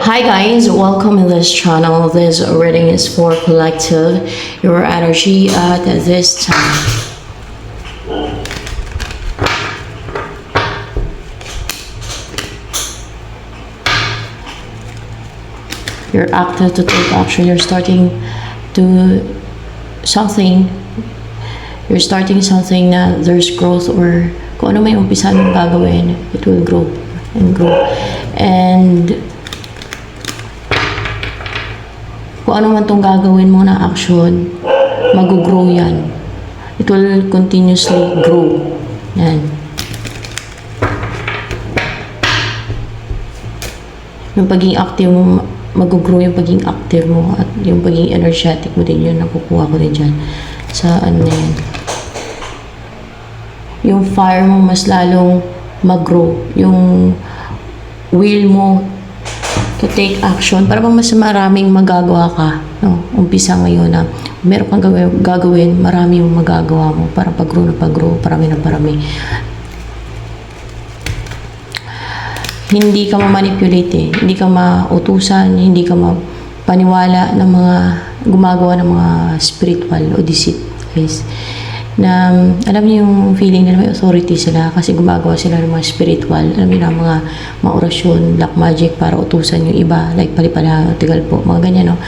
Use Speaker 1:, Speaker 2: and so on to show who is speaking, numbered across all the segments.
Speaker 1: Hi guys, welcome in this channel. This reading is for collective, your energy at this time. You're active to take action. You're starting to something. You're starting something na there's growth, or kung ano may umpisa mong gagawin, it will grow and grow. And kung ano man itong gagawin mo na action, mag-grow yan. It will continuously grow. Yan. Yung pagiging active mo, mag-grow yung pagiging active mo, at yung pagiging energetic mo din yun, nakukuha ko din dyan sa ano yan. Yung fire mo mas lalong mag-grow. Yung will mo to take action, para bang mas maraming magagawa ka, no? Umpisa ngayon na meron kang gagawin, marami yung magagawa mo, para pag-grow na pag-grow, parami na parami. Hindi ka ma-manipulate eh. Hindi ka mautusan, hindi ka mapaniwala ng mga gumagawa ng mga spiritual o deceit, guys. Na alam niyo yung feeling na may authority sila kasi gumagawa sila ng mga spiritual, alam niyo na mga orasyon, black magic para utusan yung iba, like palipala, tigal po, mga ganyan, no?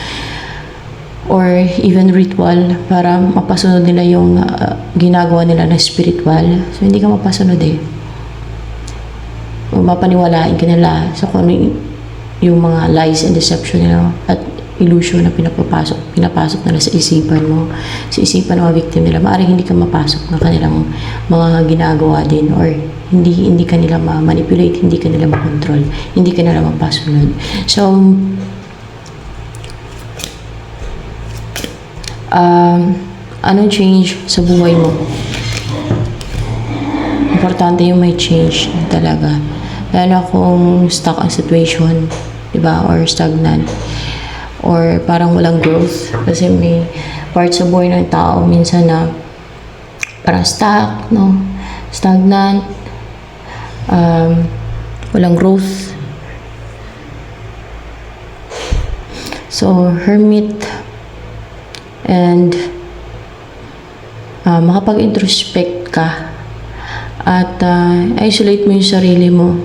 Speaker 1: Or even ritual para mapasunod nila yung ginagawa nila na spiritual. So hindi ka mapasunod eh. O mapaniwalain ka nila sa kung ano yung mga lies and deception nila at illusion na pinapasok nila sa isipan mo, sa isipan ng mga victim nila. Maaaring hindi ka mapasok ng kanilang mga ginagawa din, or hindi ka nila ma-manipulate, hindi ka nila ma-control, hindi ka nila mapasunod. So, anong change sa buhay mo? Importante yung may change talaga. Lalo kung stuck ang situation, diba? Or stagnant. Or parang walang growth. Kasi may part sa buhay ng tao minsan na parang stuck, no? Stagnant. Walang growth. So, hermit. And makapag-introspect ka. At isolate mo yung sarili mo.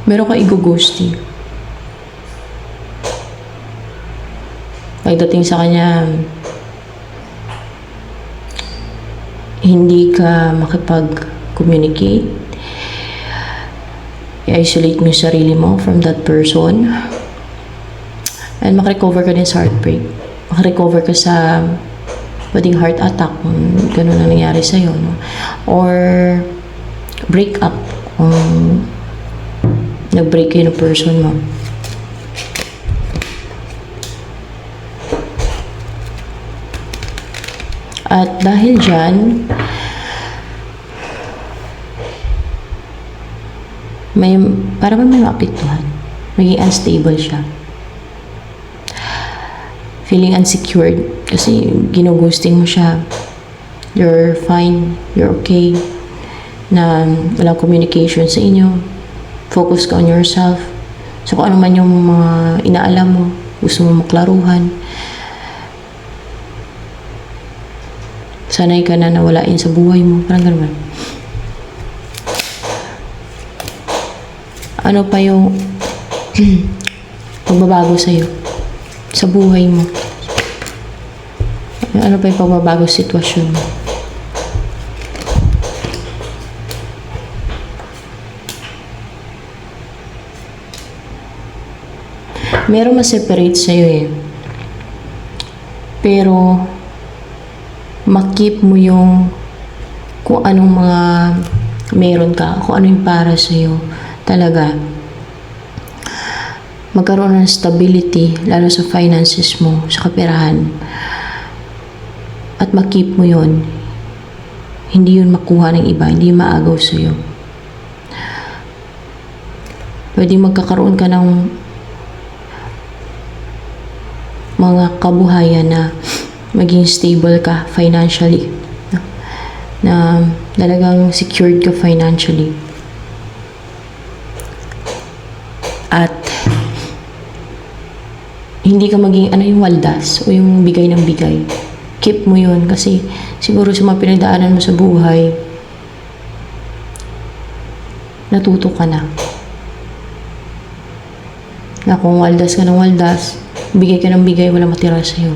Speaker 1: Meron ka ego-ghosting. Pagdating sa kanya, hindi ka makipag-communicate. I-isolate mo yung sarili mo from that person. And makarecover ka din sa heartbreak. Makarecover ka sa pwedeng heart attack kung gano'n na nangyari sa'yo, no? Or break up kung nag-break kayo ng person mo. At dahil dyan, parang may maapektuhan. Maging unstable siya. Feeling unsecured kasi ginughosting mo siya. You're fine, you're okay, na walang communication sa inyo. Focus ka on yourself. So kung ano man yung mga inaalam mo, gusto mo maklaruhan, sanay ka na nawalain sa buhay mo, parang gano'n. Ano pa yung pagbabago sa'yo sa buhay mo? Ano pa yung pagbabago sa sitwasyon mo? Merong ma-separate sa'yo eh. Pero makip mo yung kung anong mga meron ka, kung ano yung para sa'yo talaga. Magkaroon ng stability, lalo sa finances mo, sa kaperahan. At makip mo yun. Hindi yun makuha ng iba, hindi maagaw sa'yo. Pwede magkakaroon ka ng mga kabuhayan na maging stable ka financially. Na talagang secured ka financially. At hindi ka maging yung waldas o yung bigay ng bigay. Keep mo yun kasi siguro sa mga pinagdaanan mo sa buhay, natuto ka na. Na kung waldas ka ng waldas, bigay ka ng bigay, wala matira sa'yo.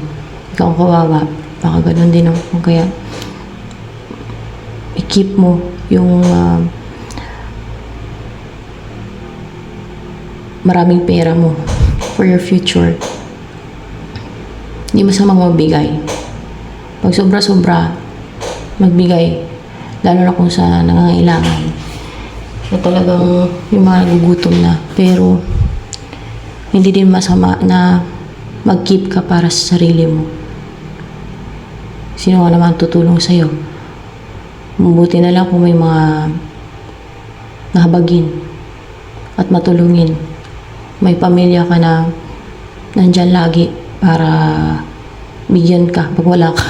Speaker 1: Ikaw ang kawawa. Baka ganun din, no? Kaya, i-keep mo yung maraming pera mo for your future. Hindi masamang magbigay. Pag sobra-sobra, magbigay. Lalo na kung sa nangangailangan. Na talagang yung mga gugutom na. Pero, hindi din masama na mag-keep ka para sa sarili mo. Sino ka naman tutulong sa'yo? Mabuti na lang kung may mga nahabagin at matulungin. May pamilya ka na nandyan lagi para bigyan ka pag wala ka.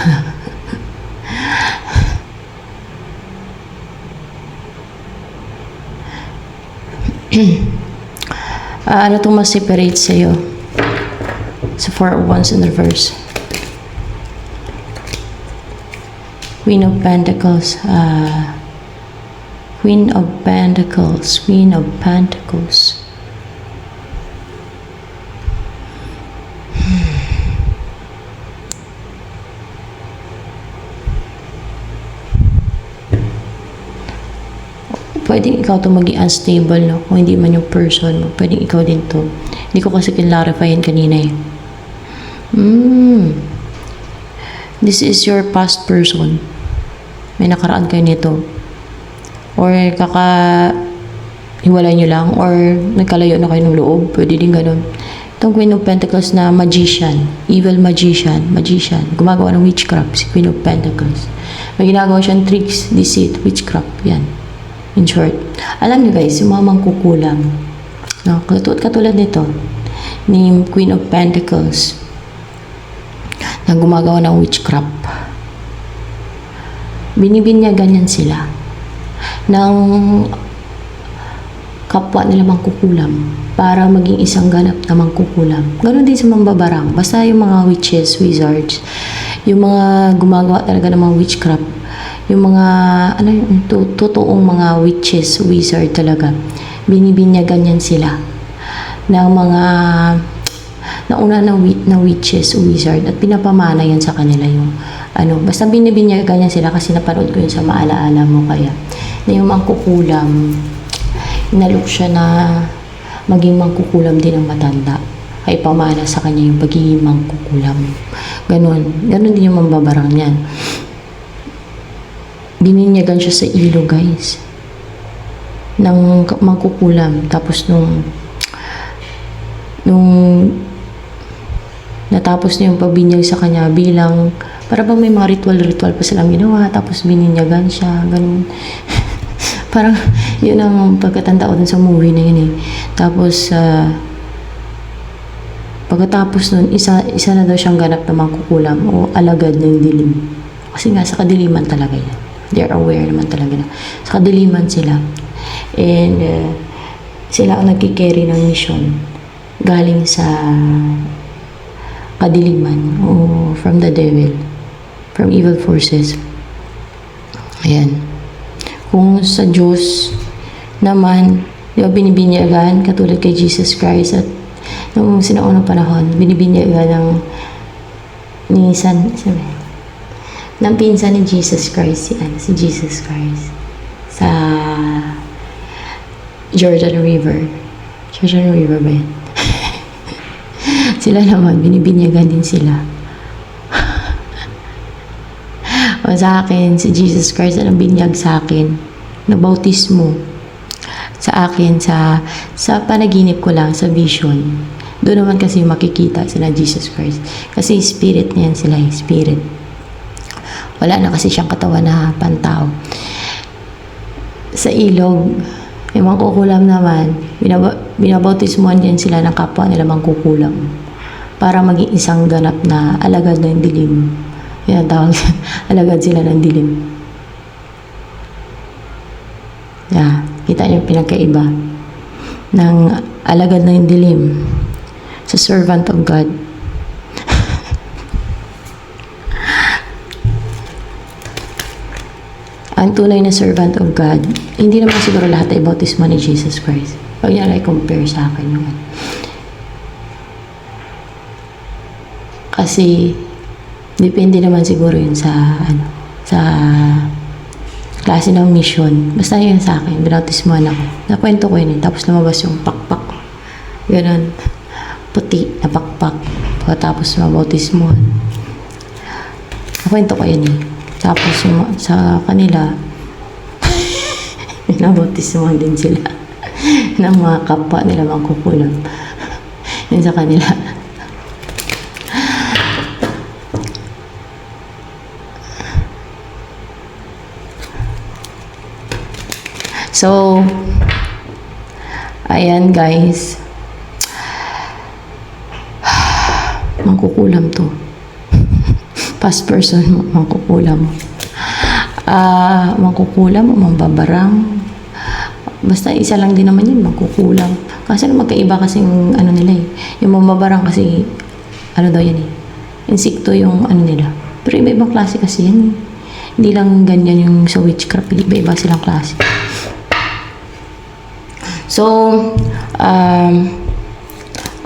Speaker 1: Ano itong ma-separate sa'yo? Sa 4 of Wands in reverse. Queen of Pentacles. Queen of Pentacles. Queen of Pentacles. Pwedeng ikaw to maging unstable, no? Kung hindi man yung person mo, pwedeng ikaw din to. Hindi ko kasi kinlarifyin kanina eh. This is your past person. May nakaraan kayo nito. Or hiwalay nyo lang. Or nagkalayo na kayo ng loob. Pwede din ganun. Itong Queen of Pentacles na magician. Evil magician. Gumagawa ng witchcraft. Si Queen of Pentacles. May ginagawa siyang tricks, deceit, witchcraft. Yan. In short, alam niyo guys, yung mga mangkukulam, no? Katulad nito, ni Queen of Pentacles, na gumagawa ng witchcraft. Binibinyagan yan sila ng kapwa nila mangkukulam para maging isang ganap na mangkukulam. Ganon din sa mambabarang. Basta yung mga witches, wizards, yung mga gumagawa talaga ng mga witchcraft, yung mga totoong mga witches, wizard talaga, binibinyagan yan sila ng mga nauna na witches, wizard, at pinapamana yan sa kanila yung basta binibinyagan yan sila kasi napanood ko yun sa maalaala mo. Kaya na yung mangkukulam, inalok siya na maging mangkukulam din ang matanda, ay pamana sa kanya yung pagiging mangkukulam. Ganon din yung mambabarang yan. Bininyagan siya sa ilo, guys, ng mangkukulam. Tapos nung natapos na yung pagbinyag sa kanya, bilang para bang may mga ritual pa silang ginawa, tapos bininyagan siya, ganun. Parang yun ang pagkatanda ko dun sa movie na yun eh. Tapos pagkatapos nun, isa na daw siyang ganap na mangkukulam o alagad ng dilim. Kasi nga sa kadiliman talaga yan. They're aware naman talaga na sa kadiliman sila. And sila ang nagkikerry ng mission galing sa kadiliman o from the devil, from evil forces. Ayan. Kung sa Diyos naman, di ba binibinyagan katulad kay Jesus Christ, at nung sinaunang panahon, binibinyagan ng pinsan ni Jesus Christ, si Jesus Christ sa Jordan River ba yan? Sila naman, binibinyagan din sila. O sa akin, si Jesus Christ ang binyag sa akin, na bautismo sa akin, sa panaginip ko lang, sa vision. Doon naman kasi makikita sila Jesus Christ. Kasi spirit niyan sila, spirit. Wala na kasi siyang katawan na pantao. Sa ilog, yung mangkukulam naman, binabautismuhan din sila ng kapwa nila mangkukulam para maging isang ganap na alagad ng dilim. Yan tawag, alagad sila ng dilim. Kita niyo yung pinagkaiba. ng alagad ng dilim sa servant of God. Ang tunay na servant of God, hindi naman siguro lahat ay bautismo ni Jesus Christ. Huwag niya lang i-compare sa akin yun. Kasi, depende naman siguro yun sa, sa klase ng mission. Basta yun sa akin, binautismohan ako. Nakwento ko yun, tapos lumabas yung pakpak ko. Ganun, puti na pakpak. Pagkatapos mabautismohan. Nakwento ko yun eh. Tapos sa kanila, nabautismohan din sila ng mga kapwa nila mangkukulam. Yun sa kanila. So, ayan guys. Mangkukulam to. Past person, mangkukulam. Mangkukulam o mambabarang. Basta isa lang din naman yun, mangkukulam. Kasi magkaiba kasi yung ano nila eh. Yung mambabarang kasi, ano daw yan eh. Insekto yung ano nila. Pero iba-ibang klase kasi yan eh. Hindi lang ganyan yung sa witchcraft. Iba-iba silang klase. So,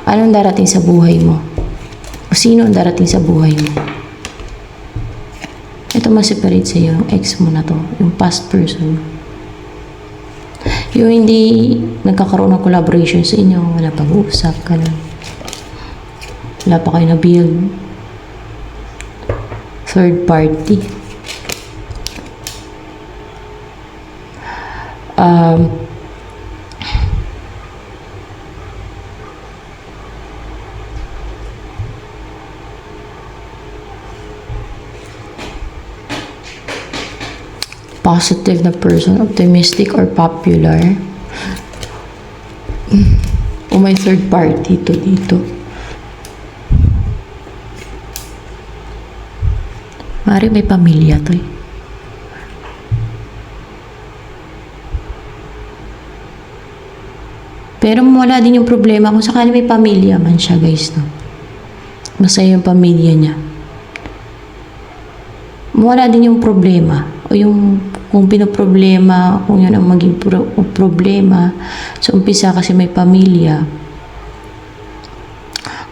Speaker 1: anong darating sa buhay mo? O sino ang darating sa buhay mo? Ito ma-separate sa'yo, yung ex mo na to, yung past person. Yung hindi nagkakaroon ng collaboration sa inyo, wala pag-uusap, ganun. Wala pa kayo na-build. Third party. Positive na person, optimistic or popular. O may third party to dito. Mari may pamilya to eh. Pero wala din yung problema kung sakali may pamilya man siya guys, no? Masaya yung pamilya niya. Wala din yung problema o yung kung pinoproblema, kung yun ang maging problema sa umpisa kasi may pamilya,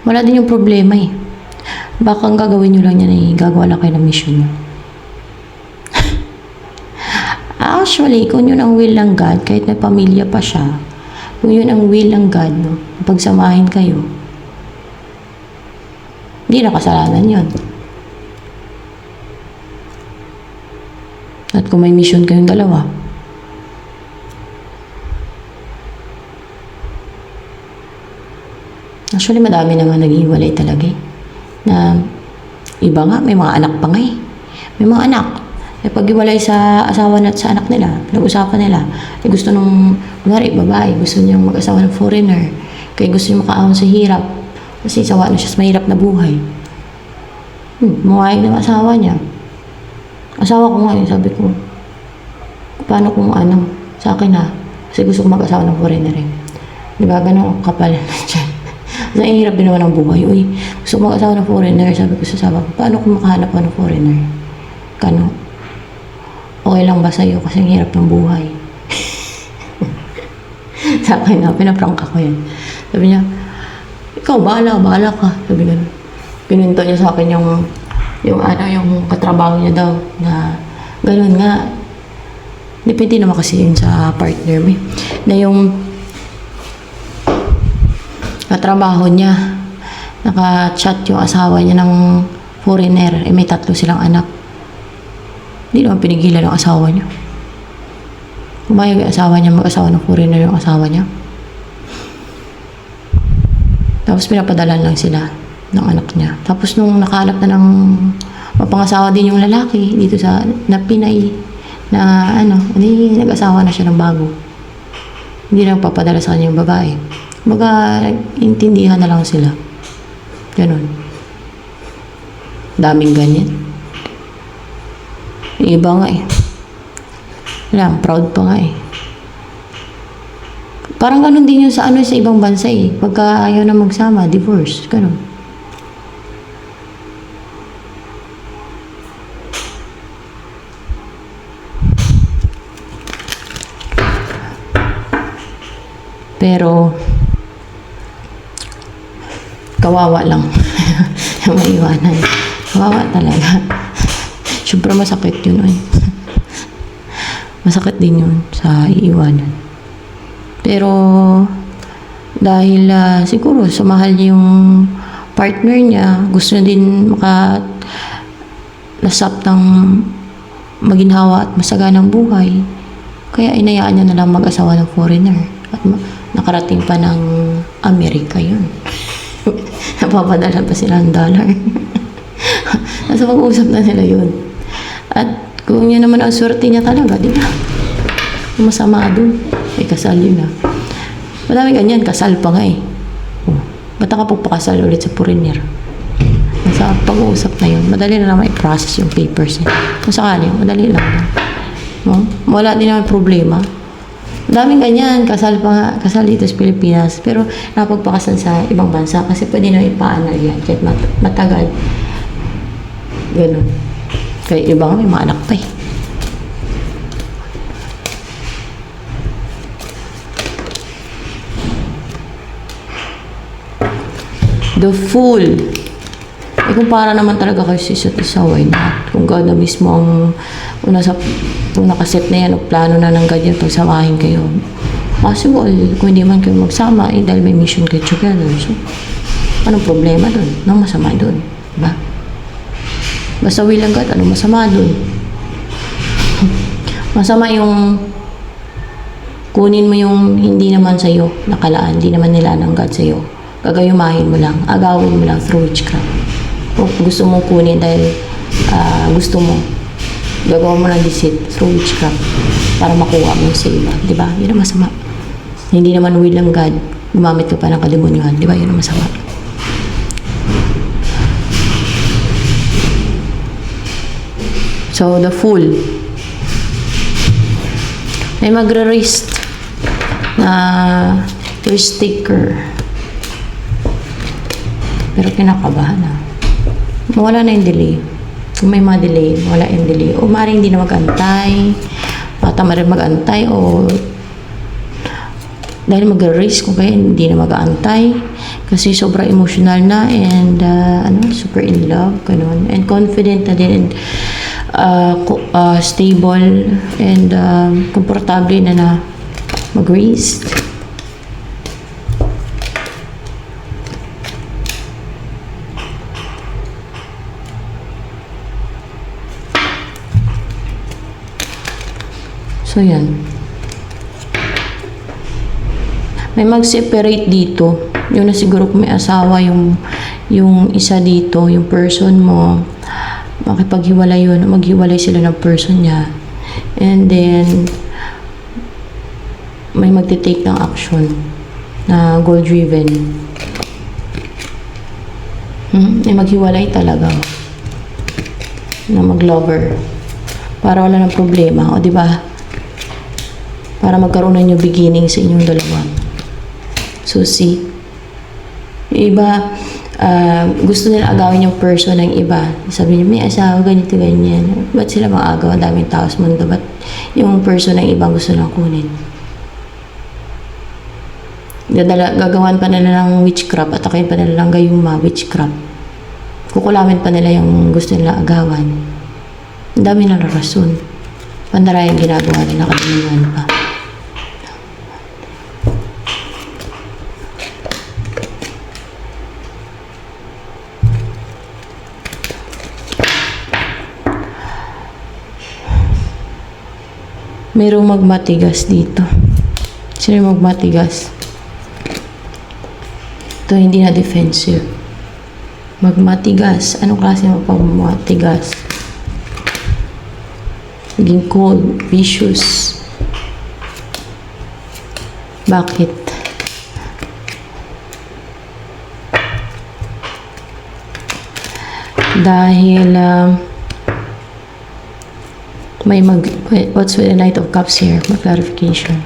Speaker 1: wala din yung problema eh. Baka ang gagawin nyo lang yan eh, gagawa lang kayo ng mission nyo. Actually, kung yun ang will ng God, kahit may pamilya pa siya, kung yun ang will ng God, no, pagsamahin kayo, hindi na kasalanan yun. At kung may mission kayong dalawa, actually madami na nga nag-iwalay talaga eh. Na iba nga, may mga anak pa nga eh. May mga anak. Eh pag-iwalay sa asawa at sa anak nila, pinag-usapan nila, eh gusto nung, kunwari, babae, gusto niyang mag-asawa ng foreigner, kaya gusto niya makaahon sa hirap, kasi sawa na siya sa mahirap na buhay. Mawahig ng asawa niya. Asawa ko nga yun, sabi ko, paano kung ano, sa akin ha, kasi gusto ko mag-asawa ng foreigner eh. Di ba, gano'n kapal na dyan. Kasi ang hirap din naman ng buhay. Uy, gusto ko mag-asawa ng foreigner, sabi ko sa asawa ko, paano kung makahanap ko ng foreigner? Kano? Okay lang ba sa'yo kasi ang hirap ng buhay? Sa akin na, pinaprank ako yan. Sabi niya, ikaw, bahala ka. Sabi gano'n. Pininto niya sa akin yung katrabaho niya daw na gano'n nga. Depende naman kasi yun sa partner mo. Na yung katrabaho niya, naka-chat yung asawa niya ng foreigner. Eh may 3 silang anak. Hindi naman pinigilan ng asawa niya. Umayag yung asawa niya, mag-asawa ng foreigner yung asawa niya. Tapos pinapadalan lang sila ng anak niya. Tapos nung nakahanap na ng mapangasawa din yung lalaki dito sa na Pinay na hindi nag-asawa na siya ng bago. Hindi na papadala sa kanya yung babae. Baga, intindihan na lang sila. Ganon. Daming ganyan. Iba nga eh. Wala, proud pa nga eh. Parang ganun din yung sa ano sa ibang bansa eh. Pagka ayaw na magsama, divorce. Ganun. Pero, kawawa lang. Maiwanan. Kawawa talaga. Siyempre masakit yun. Ay. Masakit din yun sa iiwanan. Pero, dahil siguro sa mahal niya yung partner niya, gusto niya din lasap ng maginhawa at masaganang buhay. Kaya inayaan niya na lang mag-asawa ng foreigner. At nakarating pa ng Amerika yun. Napapadala pa sila ng dollar. Nasa pag-uusap na nila yun. At kung yun naman ang swerte niya talaga, di ba? Masama doon. May kasal yun na. Madami ganyan, kasal pa nga eh. Oh, ba't nakapagpakasal ulit sa foreigner? Nasa pag-uusap na yun, madali na naman i-process yung papers niya. Kung sakali, madali lang yun. No? Wala din naman problema. Daming ganyan, kasal pa nga, kasal dito sa Pilipinas, pero napagpakasal sa ibang bansa kasi pwede na ipaanal yan, kahit matagal. Ganun. Kaya iba nga may mga anak pa eh. The Fool. Eh kung para naman talaga kayo sa isa't isa, why not? Kung God na mismo ang kung nakaset na yan o plano na ng God yan, pagsamahin kayo. Possible, kung hindi man kayo magsama, eh dahil may mission kayo together. So, anong problema dun? Anong masama dun? Diba? Basta will ng God, anong masama dun? Masama yung kunin mo yung hindi naman sa'yo nakalaan, hindi naman nila ng God sa'yo. Gagayumahin mo lang, agawin mo lang through witchcraft. Kung gusto mong kunin dahil gusto mo, gagawa mo ng deceit through witchcraft para makuha mo sa iba. Diba? Yun ang masama. Hindi naman will ng God, gumamit ka pa ng kademonyuhan. Diba? Yun ang masama. So, the Fool. May magre-wrist na wrist taker. Pero kinakabahan na. Mawala na yung delay. Kung may mga delay, wala yung delay. O maaaring hindi na mag-antay, tama rin mag-antay, o dahil mag-race kung kaya hindi na mag-antay kasi sobrang emotional na and super in love, ganun. And confident na din and stable and komportable na mag-race. So, yan. May mag-separate dito. Yung na siguro kung may asawa, yung isa dito, yung person mo, makipaghiwalay yun, maghiwalay sila ng person niya. And then, may magte-take ng action na goal-driven. May maghiwalay talaga. Na mag-lover. Para wala ng problema. O, diba? Para magkaroon na new beginning sa inyong dalawa. So, see? Yung iba, gusto nila agawin yung person ng iba. Sabi niya, may asawa, ganito, ganyan. Ba't sila mag-agaw? Ang daming tao sa mundo. Ba't yung person ng ibang gusto lang kunin? Gagawan pa nila ng witchcraft at akayin pa nila ng gayuma, witchcraft. Kukulamin pa nila yung gusto nila agawan. Ang dami na rason. Pandarayang ginagawa nila, kadiliman pa. Mayroong magmatigas dito. Sino yung magmatigas? Ito hindi na defensive. Magmatigas. Anong klase magmatigas? Naging cold, vicious. Bakit? Dahil what's with the Knight of Cups here? May clarification.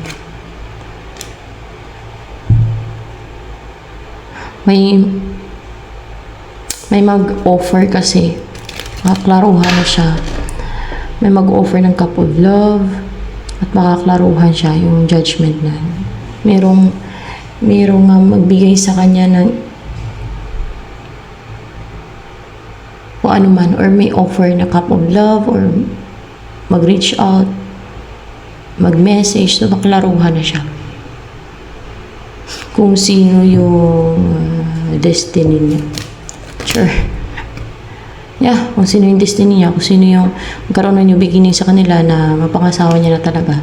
Speaker 1: may mag-offer kasi, makaklaruhan na siya. May mag-offer ng cup of love at makaklaruhan siya yung judgment na. Merong magbigay sa kanya ng kung ano man, or may offer na cup of love, or mag-reach out, mag-message, so maklaruhan na siya kung sino yung destiny niya. Sure. Yeah, kung sino yung destiny niya, kung sino yung magkaroon na yung beginning sa kanila na mapangasawa niya na talaga.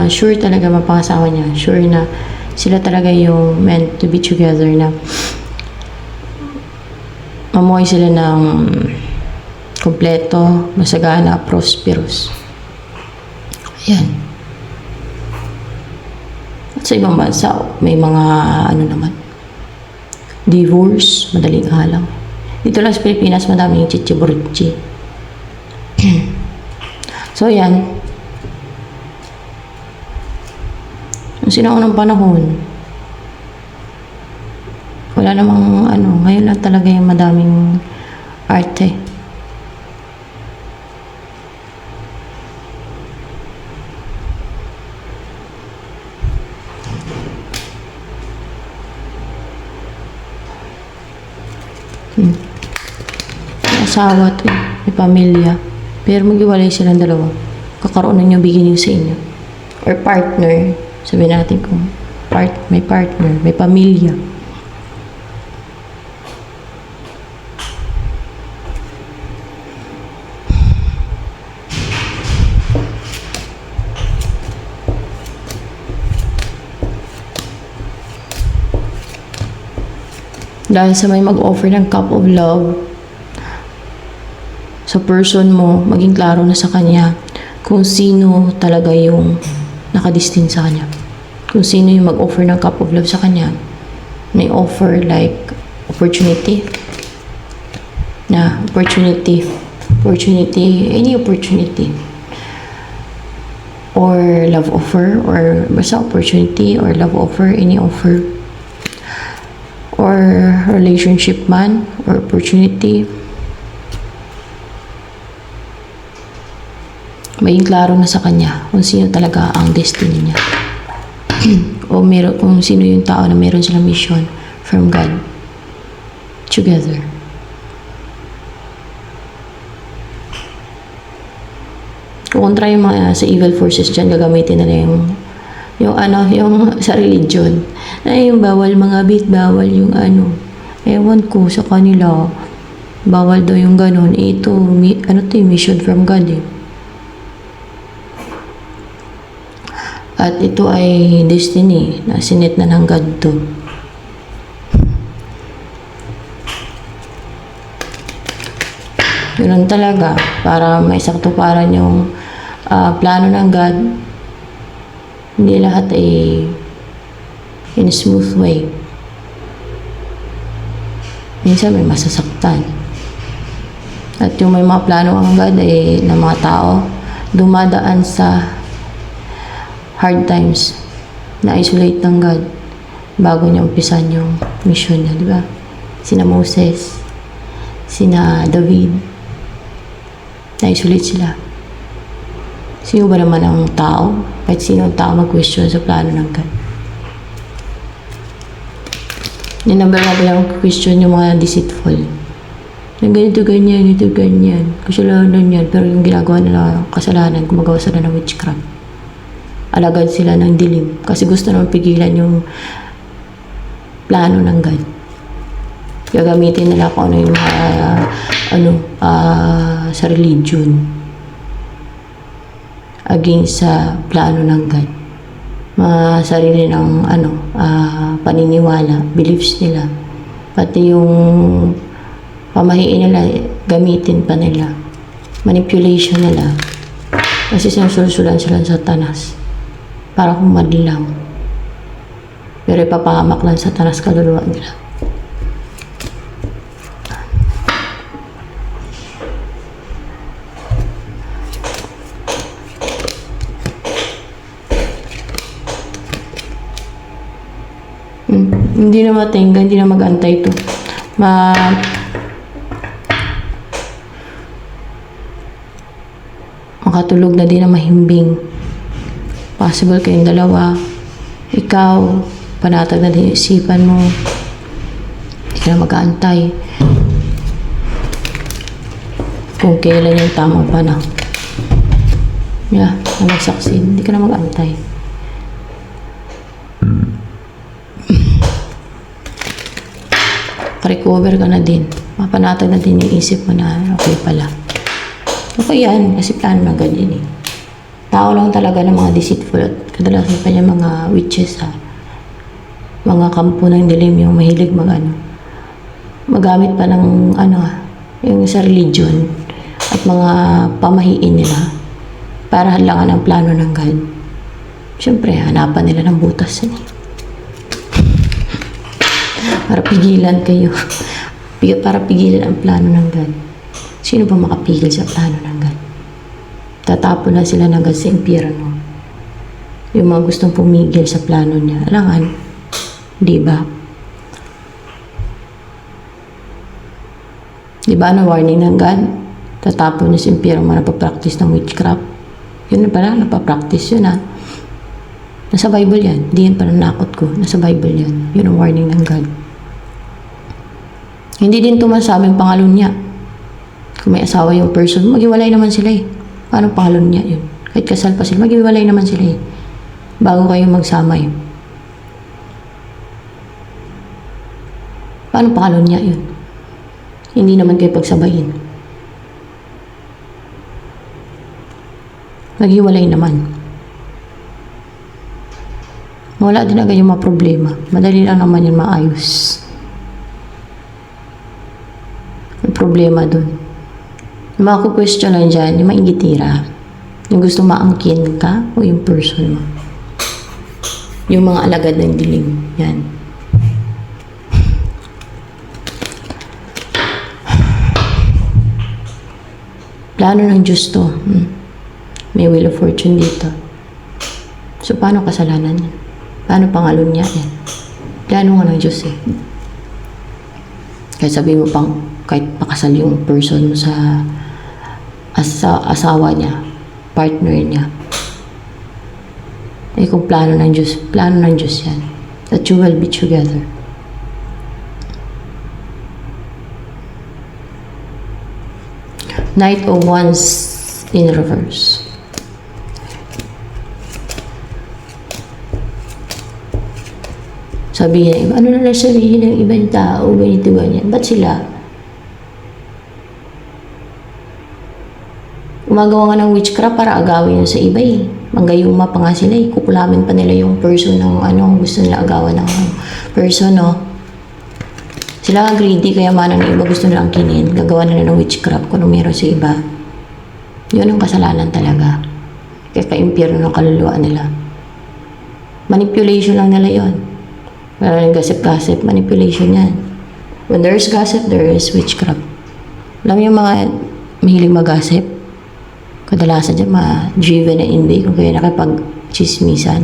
Speaker 1: Sure talaga mapangasawa niya. Sure na sila talaga yung meant to be together, na mamuhay sila ng kompleto, masagana, prosperous. Ayan. At sa ibang bansa, may mga naman, divorce, madaling halang. Dito lang sa Pilipinas, madaming chichiburchi. So, yan. Ang sinaunang panahon, wala namang ngayon lang talaga yung madaming arte. May asawa to, may pamilya, pero maghiwalay silang dalawa. Kakaroon na yung beginning sa inyo. Or partner, sabihin natin kung may partner, may pamilya. Dahil sa may mag-offer ng cup of love sa person mo, maging klaro na sa kanya kung sino talaga yung nakadestin sa kanya. Kung sino yung mag-offer ng cup of love sa kanya. May offer like opportunity. Any opportunity. Or love offer, or basta opportunity, or love offer, any offer. Or relationship man, or opportunity. Maging klaro na sa kanya kung sino talaga ang destiny niya. O kung sino yung tao na meron silang mission from God together. Kontra yung mga sa evil forces dyan, gagamitin nila yung sa religion. Na yung bawal mga bawal yung ewan ko sa kanila. Bawal daw yung ganun. Ito, mission from God eh. At ito ay destiny na sinet na ng God to. Ganun talaga. Para maisaktuparan yung plano ng God. Hindi lahat ay in a smooth way. Minsan may masasaktan. At yung may mga plano ang God ay ng mga tao dumadaan sa hard times na isolate ng God bago niya umpisan yung mission niya, di ba? Sina Moses, sina David, na-isolate sila. Sino ba naman ang tao? Kahit sino ang tao mag-question sa plano ng God. Yung number one lang question yung mga deceitful. Yung ganito, ganyan. Kasalanan yan. Pero yung ginagawa nila kasalanan, gumagawa sila ng witchcraft. Alagad sila ng dilim. Kasi gusto naman pigilan yung plano ng God. Gagamitin nila kung ano yung sa religion. Against sa plano ng God. Mga sarili ng paniniwala, beliefs nila. Pati yung pamahiin nila, gamitin pa nila. Manipulation nila. Kasi sinusulsulan sila sa Satanas. Para humad lang. Pero ipapahamak lang sa Satanas kaluluwa nila. Hindi na matingga, hindi na mag-antay to. Makatulog na din na mahimbing. Possible kayong dalawa. Ikaw, panatag na din yung isipan mo. Hindi ka na mag-aantay. Kung kailan yung tamang panahon. Na mag-succeed. Hindi ka na mag-aantay. Recover ka na din. Mapanatag na din yung isip mo na okay pala. Okay yan, kasi plano na ganyan eh. Tao lang talaga ng mga deceitful at kadalasan pa niya mga witches ha. Mga kampo ng dilim yung mahilig magamit pa ng yung sa religion at mga pamahiin nila para halangan ang plano ng God. Siyempre, hanapan nila ng butas yan eh. Para pigilan kayo. Para pigilan ang plano ng God. Sino ba makapigil sa plano ng God? Tatapon na sila ng God sa impyerno. Yung mga gustong pumigil sa plano niya. Alangan. Di ba? Di ba ano warning ng God? Tatapon niya sa impyerno mga napapractice ng witchcraft. Yun na pala, napapractice yun ha. Nasa Bible yan. Hindi yan pananakot ko. Nasa Bible yan. Yun ang warning ng God. Hindi din tumasabing pangalon niya. Kung may asawa yung person, maghiwalay naman sila eh. Paano pangalon niya yun? Kahit kasal pa sila, maghiwalay naman sila eh. Bago kayo magsama yun. Paano pangalon niya yun? Hindi naman kayo pagsabayin. Maghiwalay naman. Wala din agad yung mga problema. Madali lang naman yun maayos. May problema dun. Yung mga ku-question lang dyan, yung maingitira. Yung gusto maangkin ka o yung person mo. Yung mga alagad ng dilim. Yan. Plano ng Diyos to. May wheel of fortune dito. So, paano kasalanan yan? Paano pangalon niya yan? Plano nga ng Diyos eh. Kahit sabi mo pang, kahit pakasal yung person mo sa asawa niya, partner niya. Eh kung plano ng Diyos yan. That you will be together. Knight of Wands in reverse. Sabihin na, ano na lang sabihin ng ibang tao, ganito, ganyan. Ba't sila? Gumagawa nga ng witchcraft para agawin yun sa iba eh. Manggayuma pa nga sila eh. Kukulamin pa nila yung person ng gusto nila agawan ng person, no? Sila nga greedy, kaya manang ng iba gusto nilang kinin. Gagawa nila ng witchcraft kung meron sa iba. Yun ang kasalanan talaga. Kaya ka-impyerno ng kaluluwa nila. Manipulation lang nila yon. Maraming gossip, manipulation yan. When there's gossip, there is witchcraft. Alam mo yung mga mahilig mag-gossip? Kadalasan dyan, ma-driven na envy kung kayo nakipag-chismisan.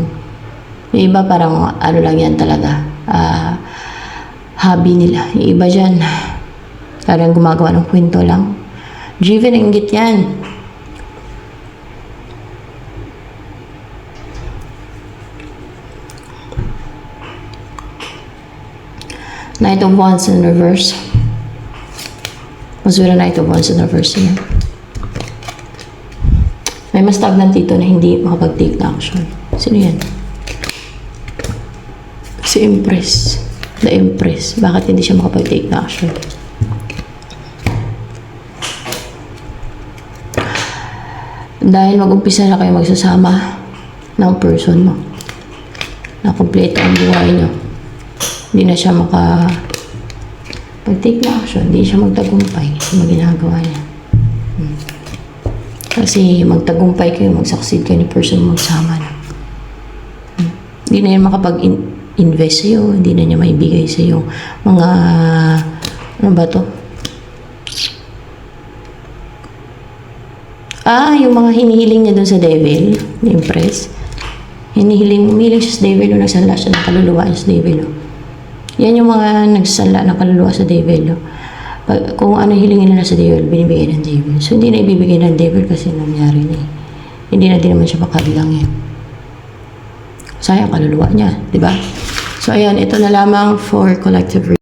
Speaker 1: Yung iba parang ano lang yan talaga. Hobby nila. Yung iba dyan, parang gumagawa ng kwento lang. Driven na inggit yan. Knight of Wands in reverse. What's with the Knight of Wands in reverse here? May mas stagnant dito na hindi makapag-take na action. Sino yan? Si Empress. The Empress. Bakit hindi siya makapag-take na action? Dahil mag-umpisa na kayo magsasama ng person mo. Na kompleto ang buhay nyo. Hindi na siya pag-take na action, hindi siya magtagumpay sa mga ginagawa niya. Kasi magtagumpay kayo, mag-succeed kayo ni person magsama na. Hindi na yan makapag-invest sa'yo, hindi na niya maibigay sa'yo mga, ano ba to? Yung mga hinihiling niya dun sa devil, ni Empress. Humihiling siya sa devil, nagsanla siya ng kaluluwa niya sa devil. Yan yung mga nagsala ng kaluluwa sa devil. No? Kung ano hilingin nila sa devil, binibigay ng devil. So, hindi na ibibigay ng devil kasi nangyari na eh. Hindi na din naman siya makabilang eh. Sayang kaluluwa niya, di ba? So, ayan, ito na lamang for collective